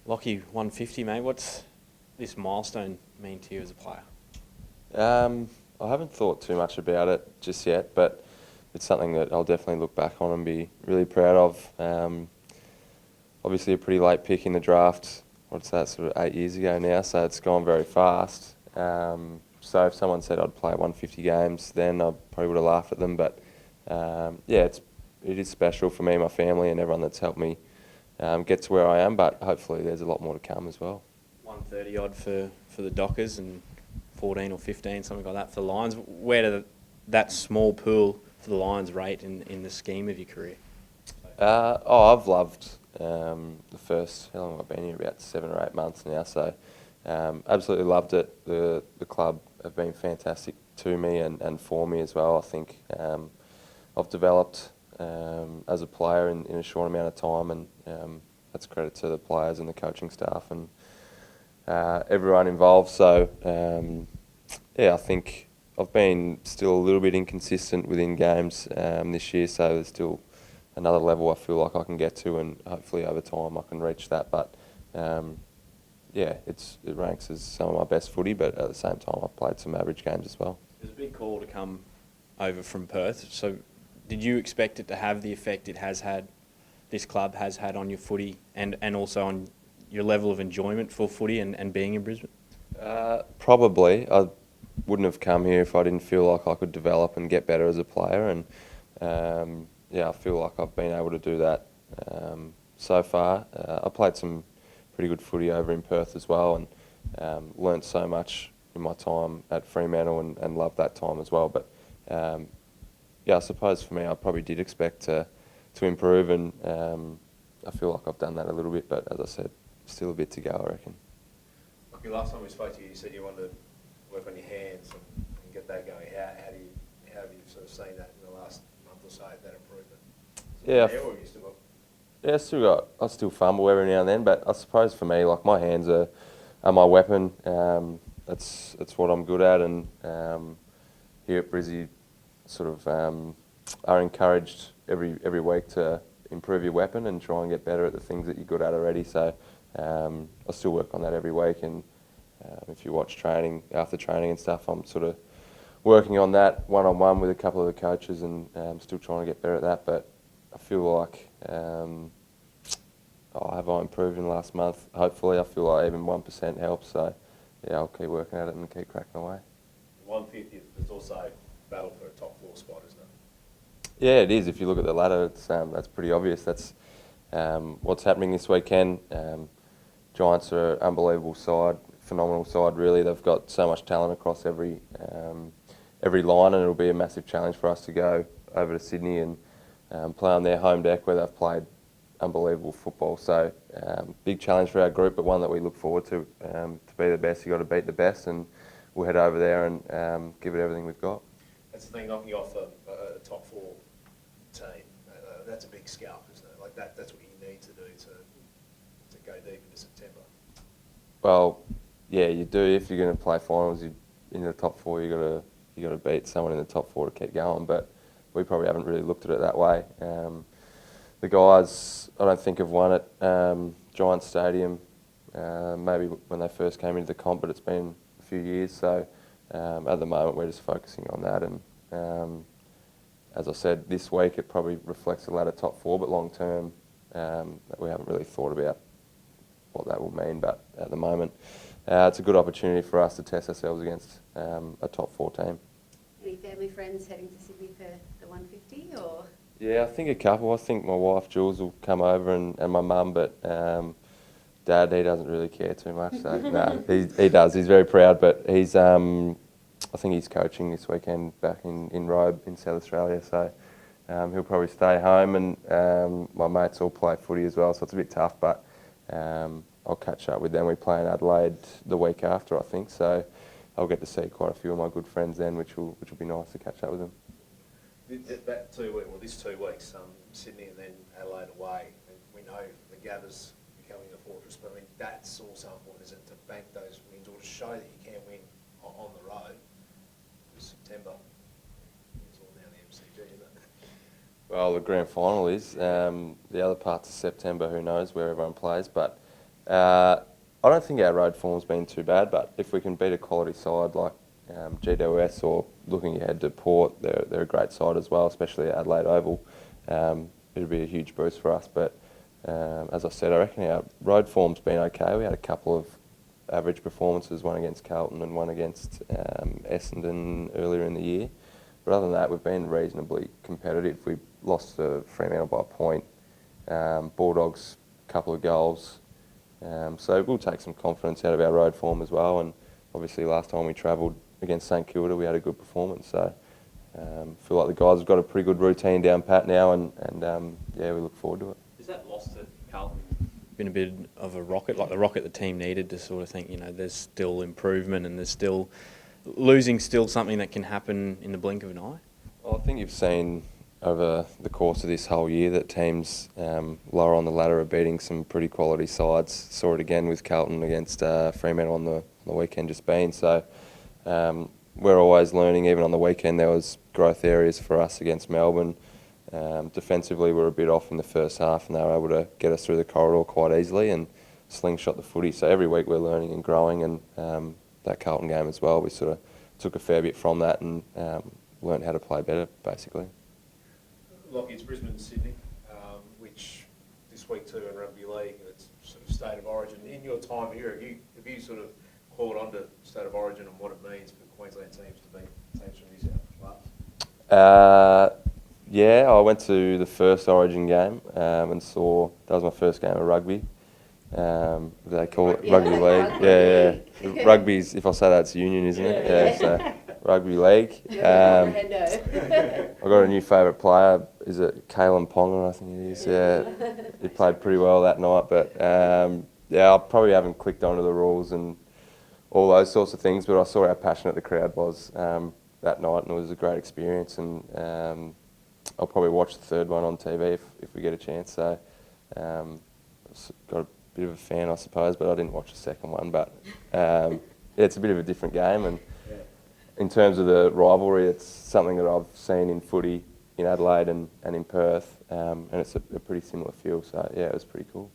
Lachie, 150, mate. What's this milestone mean to you as a player? I haven't thought too much about it just yet, but it's something that I'll definitely look back on and be really proud of. Obviously a pretty late pick in the draft. What's that, sort of 8 years ago now, so it's gone very fast. So if someone said I'd play 150 games, then I probably would have laughed at them. But yeah, it is special for me and my family and everyone that's helped me get to where I am. But hopefully there's a lot more to come as well. 130 odd for the Dockers and 14 or 15, something like that for the Lions. Where did that small pool for the Lions rate in the scheme of your career? I've loved the first, how long have I been here? About 7 or 8 months now. So absolutely loved it. The club have been fantastic to me and for me as well. I think I've developed as a player in a short amount of time, and that's credit to the players and the coaching staff and everyone involved. So yeah, I think I've been still a little bit inconsistent within games this year, so there's still another level I feel like I can get to, and hopefully over time I can reach that. But yeah, it ranks as some of my best footy, but at the same time I've played some average games as well. It was a big call to come over from Perth. So did you expect it to have the effect it has had, this club has had on your footy and also on your level of enjoyment for footy and being in Brisbane? Probably. I wouldn't have come here if I didn't feel like I could develop and get better as a player, and yeah, I feel like I've been able to do that so far. I played some pretty good footy over in Perth as well, and learnt so much in my time at Fremantle and loved that time as well. But yeah, I suppose for me I probably did expect to improve, and I feel like I've done that a little bit, but as I said, still a bit to go, I reckon. Okay, last time we spoke to you, you said you wanted to work on your hands and get that going. How have you sort of seen that in the last month or so, that improvement? Yeah, There, or have you still got... yeah, I still fumble every now and then, but I suppose for me, like, my hands are my weapon. That's what I'm good at, and here at Brizzy, sort of are encouraged every week to improve your weapon and try and get better at the things that you're good at already. So I still work on that every week, and if you watch training, after training and stuff, I'm sort of working on that one-on-one with a couple of the coaches, and still trying to get better at that. But I feel like have I improved in the last month? Hopefully. I feel like even 1% helps. So yeah, I'll keep working at it and keep cracking away. 150, there's also battle for a top 4 spot, isn't it? Yeah, it is. If you look at the ladder, it's that's pretty obvious. That's what's happening this weekend. Giants are an unbelievable side, phenomenal side really. They've got so much talent across every line, and it'll be a massive challenge for us to go over to Sydney and play on their home deck where they've played unbelievable football. So big challenge for our group, but one that we look forward to. To be the best, you've got to beat the best, and we'll head over there and give it everything we've got. That's the thing, knocking off a top 4 team. That's a big scalp, isn't it? Like that's what you need to do to go deep into September. Well, yeah, you do. If you're going to play finals, in the top 4, you got to beat someone in the top 4 to keep going. But we probably haven't really looked at it that way. The guys, I don't think, have won at Giants Stadium. Maybe when they first came into the comp, but it's been a few years. So at the moment, we're just focusing on that. And as I said, this week it probably reflects a ladder top 4, but long term, that we haven't really thought about what that will mean. But at the moment, it's a good opportunity for us to test ourselves against a top 4 team. Any family friends heading to Sydney for the 150, or? Yeah, I think a couple. I think my wife Jules will come over and my mum, but Dad, he doesn't really care too much. So no, he does. He's very proud, but he's I think he's coaching this weekend back in Robe in South Australia. So he'll probably stay home, and my mates all play footy as well, so it's a bit tough. But I'll catch up with them. We play in Adelaide the week after, I think. So I'll get to see quite a few of my good friends then, which will be nice to catch up with them. This 2 weeks, Sydney and then Adelaide away. And we know the Gabba's becoming a fortress, but I mean that's also important, isn't it, to bank those wins or to show that you can win on the road. Because September, it's all down the MCG, isn't it? Well, the grand final is. The other parts of September, who knows where everyone plays, but I don't think our road form's been too bad, but if we can beat a quality side like GWS or looking ahead to Port, they're a great side as well, especially at Adelaide Oval. It'll be a huge boost for us. But as I said, I reckon our road form's been okay. We had a couple of average performances, one against Carlton and one against Essendon earlier in the year. But other than that, we've been reasonably competitive. We lost to Fremantle by a point. Bulldogs, a couple of goals. So we'll take some confidence out of our road form as well. And obviously last time we travelled against St Kilda, we had a good performance. So feel like the guys have got a pretty good routine down pat now, and yeah, we look forward to it. Is that loss to Carlton Been a bit of a rocket, like the rocket the team needed to sort of think, you know, there's still improvement and there's still losing still something that can happen in the blink of an eye? Well, I think you've seen over the course of this whole year that teams lower on the ladder are beating some pretty quality sides. Saw it again with Carlton against Fremantle on the weekend just been. So we're always learning. Even on the weekend there was growth areas for us against Melbourne. Defensively we were a bit off in the first half and they were able to get us through the corridor quite easily and slingshot the footy. So every week we're learning and growing, and that Carlton game as well, we sort of took a fair bit from that and learned how to play better, basically. Lachie, it's Brisbane and Sydney, which this week too in rugby league, it's sort of state of origin. In your time here, have you sort of caught on to state of origin and what it means for Queensland teams to beat teams from New South Wales? Yeah, I went to the first Origin game and saw, that was my first game of rugby. They call it rugby league. Yeah. Rugby's, if I say that, it's union, isn't it? Yeah, so rugby league. I got a new favourite player. Is it Kalen Ponga? I think it is. Yeah, he played pretty well that night. But yeah, I probably haven't clicked onto the rules and all those sorts of things. But I saw how passionate the crowd was that night, and it was a great experience. And I'll probably watch the third one on TV if we get a chance. So got a bit of a fan, I suppose, but I didn't watch the second one. But yeah, it's a bit of a different game, and in terms of the rivalry, it's something that I've seen in footy in Adelaide and in Perth, and it's a pretty similar feel. So yeah, it was pretty cool.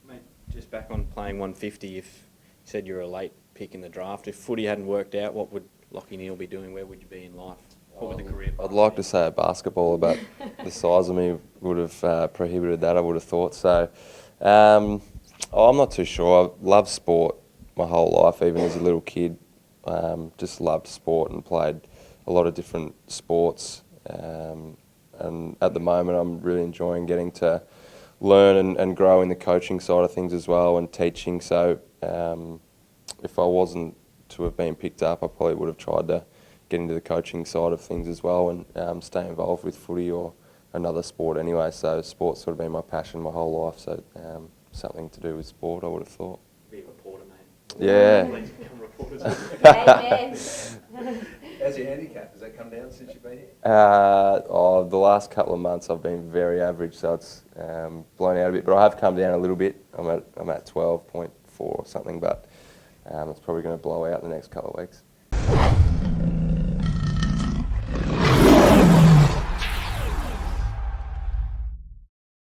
Mate, just back on playing 150, if you said you're a late pick in the draft, if footy hadn't worked out, what would Lachie Neale be doing? Where would you be in life? What would the career path I'd like be? to say a basketballer, but the size of me would have prohibited that, I would have thought. So I'm not too sure. I've loved sport my whole life, even as a little kid. Just loved sport and played a lot of different sports. And at the moment, I'm really enjoying getting to learn and grow in the coaching side of things as well, and teaching. So if I wasn't to have been picked up, I probably would have tried to get into the coaching side of things as well, and stay involved with footy or another sport anyway. So sport's sort of been my passion my whole life. So something to do with sport, I would have thought. Be a reporter, mate. Yeah. Please become reporters. Amen. How's your handicap? Has that come down since you've been here? The last couple of months I've been very average, so it's blown out a bit. But I have come down a little bit. I'm at 12.4 or something, but it's probably going to blow out in the next couple of weeks.